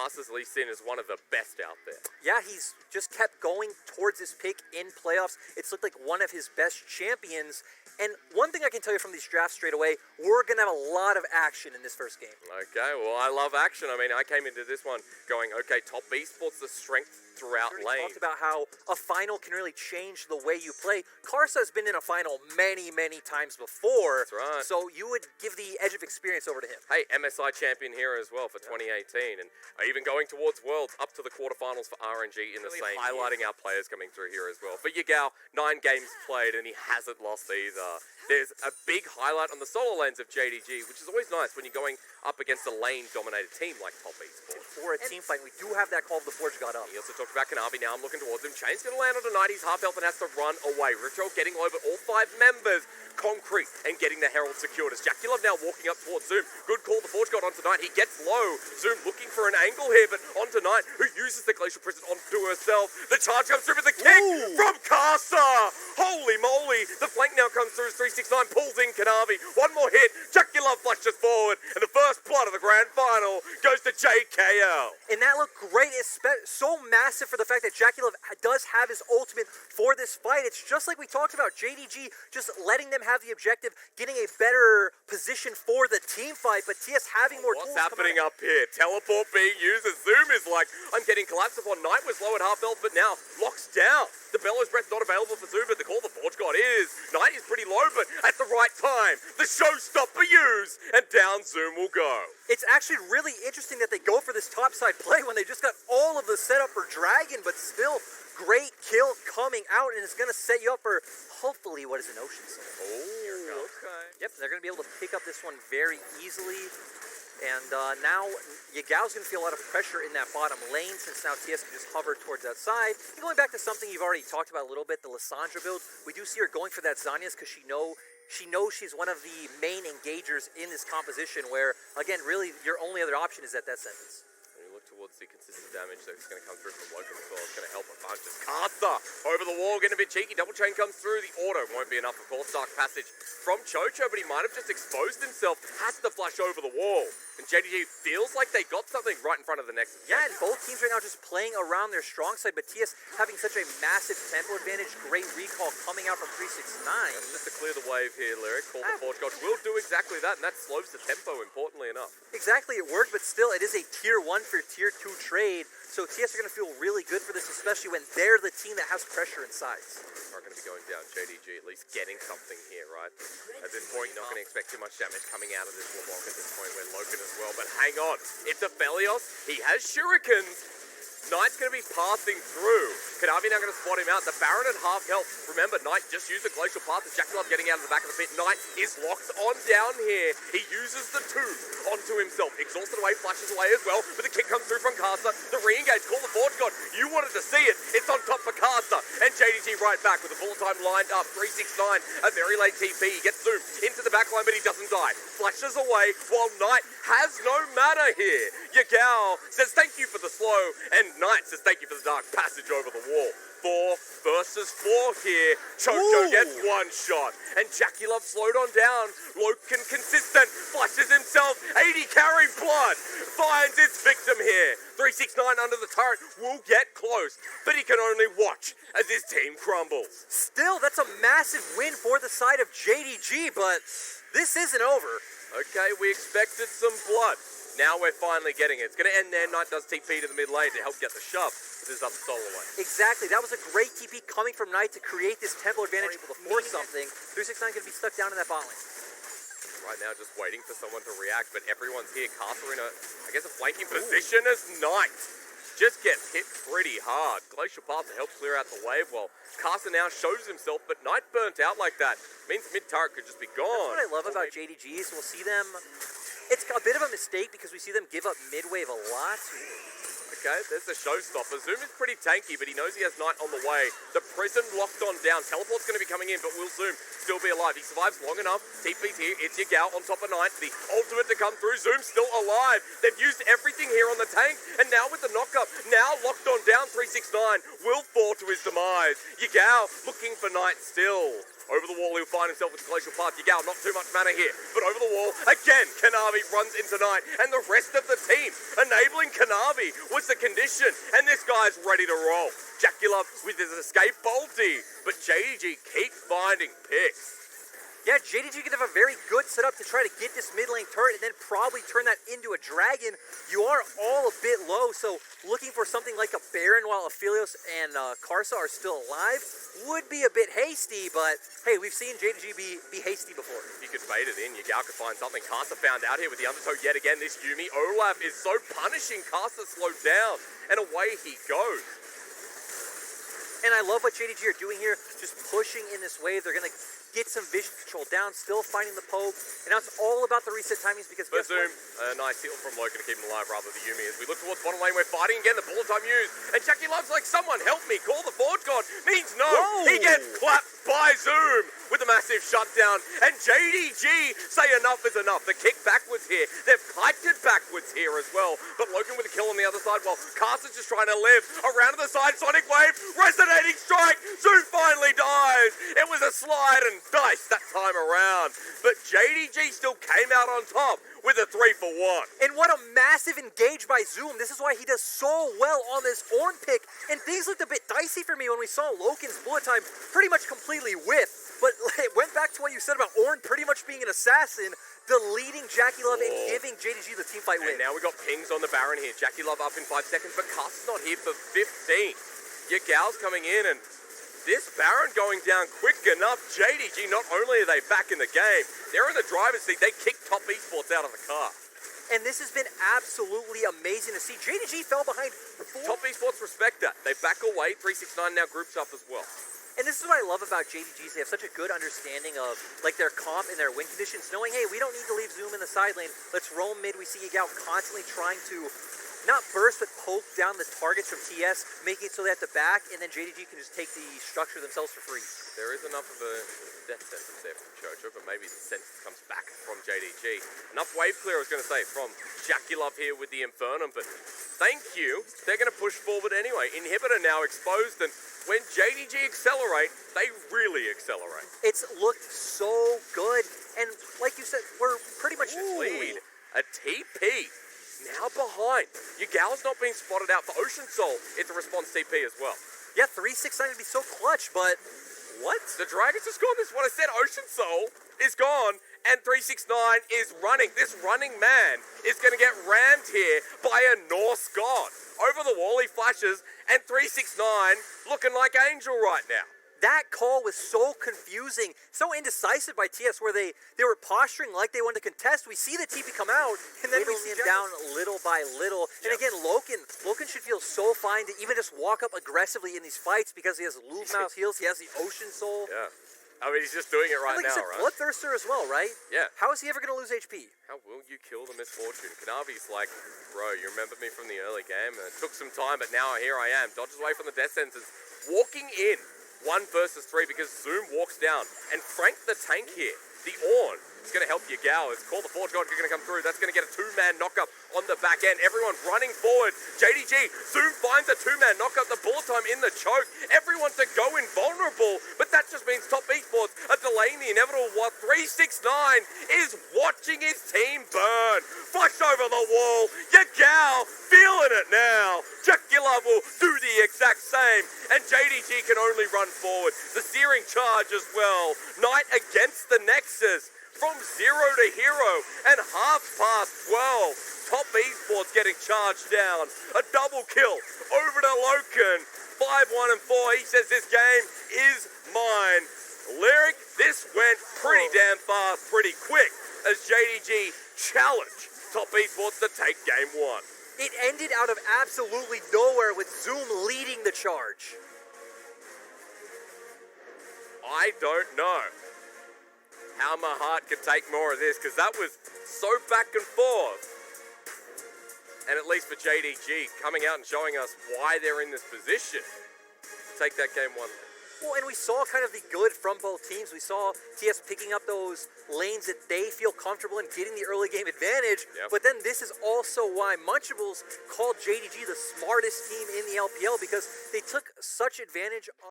Caster's Lee Sin is one of the best out there. Yeah, he's just kept going towards his pick in playoffs. It's looked like one of his best champions. And one thing I can tell you from these drafts straight away, we're going to have a lot of action in this first game. Okay, well, I love action. I mean, I came into this one going, okay, top esports, the strength throughout We lane. talked about how a final can really change the way you play. Karsa has been in a final many, many times before. That's right. So you would give the edge of experience over to him. Hey, MSI champion here as well for 2018, and even going towards Worlds, up to the quarterfinals for RNG in the same highlighting our players coming through here as well. For Yagao, 9 games played, and he hasn't lost either. There's a big highlight on the solo lanes of JDG, which is always nice when you're going up against a lane-dominated team like Top Esports. For a team fight, we do have that call of the Forge got up. He also talked about Kanavi. Now I'm looking towards him. Chain's going to land on a 90s half health and has to run away. Ritual getting low, but all 5 members concrete and getting the Herald secured. As Jaculov now walking up towards Zoom. Good call the Forge God onto Knight. He gets low. Zoom looking for an angle here, but onto Knight, who uses the Glacial Prison onto herself. The charge comes through with the kick from Casa. Holy moly. The flank now comes through as 369 pulls in Kanavi. One more hit. Jaculov flashes forward, and the first blood of the grand final goes to JKL. And that looked great. It's so massive for the fact that Jaculov does have his ultimate for this fight. It's just like we talked about. JDG just letting them have the objective, getting a better position for the team fight, but TS having more tools. What's happening up here? Teleport being used as Zoom is like, I'm getting collapsed upon. Knight was low at half health, but now locks down. The Bellows Breath not available for Zoom, but the call the Forge God is. Knight is pretty low, but at the right time, the showstopper used, and down Zoom will go. It's actually really interesting that they go for this topside play when they just got all of the setup for Dragon, but still great kill coming out, and it's going to set you up for hopefully what is an Ocean Soul. Oh, okay. Yep, they're going to be able to pick up this one very easily. And now Yagao's going to feel a lot of pressure in that bottom lane since now TS can just hover towards outside. And going back to something you've already talked about a little bit, the Lissandra build, we do see her going for that Zanyas because she knows she's one of the main engagers in this composition where, again, really your only other option is at that sentence. And you look towards the consistent damage that's going to come through from Logan as well. It's going to help a bunch. As Cartha over the wall, getting a bit cheeky. Double chain comes through. The auto won't be enough, of course. Dark Passage from Chocho, but he might have just exposed himself. Has to flash over the wall. And JDG feels like they got something right in front of the Nexus. Yeah, and both teams right now just playing around their strong side, but TS having such a massive tempo advantage, great recall coming out from 369. And just to clear the wave here, Lyric, call the Forge God will do exactly that, and that slows the tempo, importantly enough. Exactly, it worked, but still, it is a tier 1 for tier 2 trade, so TS are going to feel really good for this, especially when they're the team that has pressure in sides. Are going to be going down. JDG at least getting something here, right? At this point, you're not going to expect too much damage coming out of this Leblanc at this point. We're Logan as well, but hang on. It's a Felios. He has shurikens. Knight's going to be passing through. Kanavi now going to spot him out. The Baron at half health. Remember, Knight just used the Glacial Path. Jaculov getting out of the back of the pit. Knight is locked on down here. He uses the 2 onto himself. Exhausted away, flashes away as well. But the kick comes through from Caster. The re-engage, call the Forge God. You wanted to see it. It's on top for Caster. And JDG right back with the full time lined up. 369, a very late TP. He gets zoomed into the back line, but he doesn't die. Flashes away while Knight has no mana here. Yagao says thank you for the slow, and Knight says thank you for the dark passage over the wall. 4 versus 4 here. Chocho gets 1 shot. And Jaculov slowed on down. Loken consistent. Flashes himself. 80 carry blood. Finds its victim here. 369 under the turret. Will get close. But he can only watch as his team crumbles. Still, that's a massive win for the side of JDG, but this isn't over. Okay, we expected some blood. Now we're finally getting it. It's going to end there. Knight does TP to the mid lane to help get the shove. This is up the solo lane. Exactly. That was a great TP coming from Knight to create this tempo advantage, able to force something. 369 going to be stuck down in that bot lane. Right now just waiting for someone to react, but everyone's here. Caster in a, I guess, a flanking position as Knight just gets hit pretty hard. Glacial Path to help clear out the wave while Caster now shows himself, but Knight burnt out like that. Means mid turret could just be gone. That's what I love about JDG is we'll see them. It's a bit of a mistake because we see them give up mid-wave a lot. Okay, there's the showstopper. Zoom is pretty tanky, but he knows he has Knight on the way. The prison locked on down. Teleport's going to be coming in, but will Zoom still be alive? He survives long enough. TP's here. It's Yagao on top of Knight. The ultimate to come through. Zoom still alive. They've used everything here on the tank, and now with the knockup, now locked on down. 369 will fall to his demise. Yagao looking for Knight still. Over the wall, he'll find himself with Glacial Path. Yagao, not too much mana here, but over the wall, again, Kanavi runs into Knight, and the rest of the team enabling Kanavi was the condition, and this guy's ready to roll. Jackulov with his escape bolty, but JDG keeps finding picks. Yeah, JDG can have a very good setup to try to get this mid lane turret and then probably turn that into a dragon. You are all a bit low, so looking for something like a Baron while Aphelios and Karsa are still alive would be a bit hasty, but hey, we've seen JDG be hasty before. If you could fade it in, Yagao could find something. Karsa found out here with the undertow yet again. This Yuumi Olaf is so punishing. Karsa slowed down, and away he goes. And I love what JDG are doing here, just pushing in this wave. They're going to get some vision control down, still finding the poke. And now it's all about the reset timings because guess Zoom, what? a nice heal from Logan to keep him alive rather than Yuumi. As we look towards bottom lane, we're fighting again, the bullet time used. And Jackie Love's like, someone help me, call the Forge God. Means no. Whoa. He gets clapped by Zoom with a massive shutdown. And JDG say enough is enough. The kick backwards here. They've kiked it backwards here as well. But Logan with a kill on the other side while Carson's just trying to live. Around to the side, Sonic Wave, resonating strike. Zoom finally dies. It was a slide and dice that time around. But JDG still came out on top with a 3-for-1. And what a massive engage by Zoom. This is why he does so well on this Ornn pick. And things looked a bit dicey for me when we saw Loken's bullet time pretty much completely whiff. But it went back to what you said about Ornn pretty much being an assassin, deleting Jackie Love and giving JDG the team fight win. And now we got pings on the Baron here. Jackie Love up in 5 seconds, but Carson's not here for 15. Yagal's coming in and this Baron going down quick enough. JDG, not only are they back in the game, they're in the driver's seat. They kicked Top Esports out of the car. And this has been absolutely amazing to see. JDG fell behind before. Top Esports respect that. They back away. 369 now groups up as well. And this is what I love about JDGs. They have such a good understanding of like their comp and their win conditions, knowing, hey, we don't need to leave Zoom in the side lane. Let's roam mid. We see Yagao constantly trying to not burst, but poke down the targets from TS, making it so they have to back, and then JDG can just take the structure themselves for free. There is enough of a death sentence there from Chocho, but maybe the sentence comes back from JDG. Enough wave clear, I was going to say, from Jackulov here with the Infernum, but thank you. They're going to push forward anyway. Inhibitor now exposed, and when JDG accelerate, they really accelerate. It's looked so good, and like you said, we're pretty much lead. A TP. Now behind. Yagal's not being spotted out for Ocean Soul. It's a response TP as well. Yeah, 369 would be so clutch, but what? The Dragon's just gone. This is what I said. Ocean Soul is gone, and 369 is running. This running man is going to get rammed here by a Norse god. Over the wall, he flashes, and 369 looking like Angel right now. That call was so confusing, so indecisive by TS, where they were posturing like they wanted to contest. We see the TP come out, and then we see him down little by little. And again, Loken should feel so fine to even just walk up aggressively in these fights because he has Luve Mouse heals, he has the Ocean Soul. Yeah. I mean, he's just doing it right like now, you said, right? Bloodthirster as well, right? Yeah. How is he ever going to lose HP? How will you kill the misfortune? Kanavi's like, bro, you remember me from the early game? It took some time, but now here I am. Dodges away from the death sentences. Walking in 1 versus 3 because Zoom walks down. And Frank the tank here, the Ornn, is going to help Yagao. It's called the Forge God going to come through. That's going to get a 2-man knockup on the back end. Everyone running forward. JDG, Zoom finds a 2-man knockup. The bullet time in the choke. Everyone to go invulnerable. But that just means Top Esports are delaying the inevitable while 369 is watching his team burn. Flash over the wall. Yagao feeling it now. Jackulov will do the exact same. And JDG can only run forward. The searing charge as well. Knight against the Nexus. From 0 to hero and half past 12. Top Esports getting charged down. A double kill over to Loken. 5-1 and 4. He says this game is mine. Lyric, this went pretty damn fast, pretty quick as JDG challenged Top Esports to take game 1. It ended out of absolutely nowhere with Zoom leading the charge. I don't know how my heart could take more of this, because that was so back and forth. And at least for JDG, coming out and showing us why they're in this position, take that game 1. Well, and we saw kind of the good from both teams. We saw TS picking up those lanes that they feel comfortable in, getting the early game advantage. Yep. But then this is also why Munchables called JDG the smartest team in the LPL, because they took such advantage of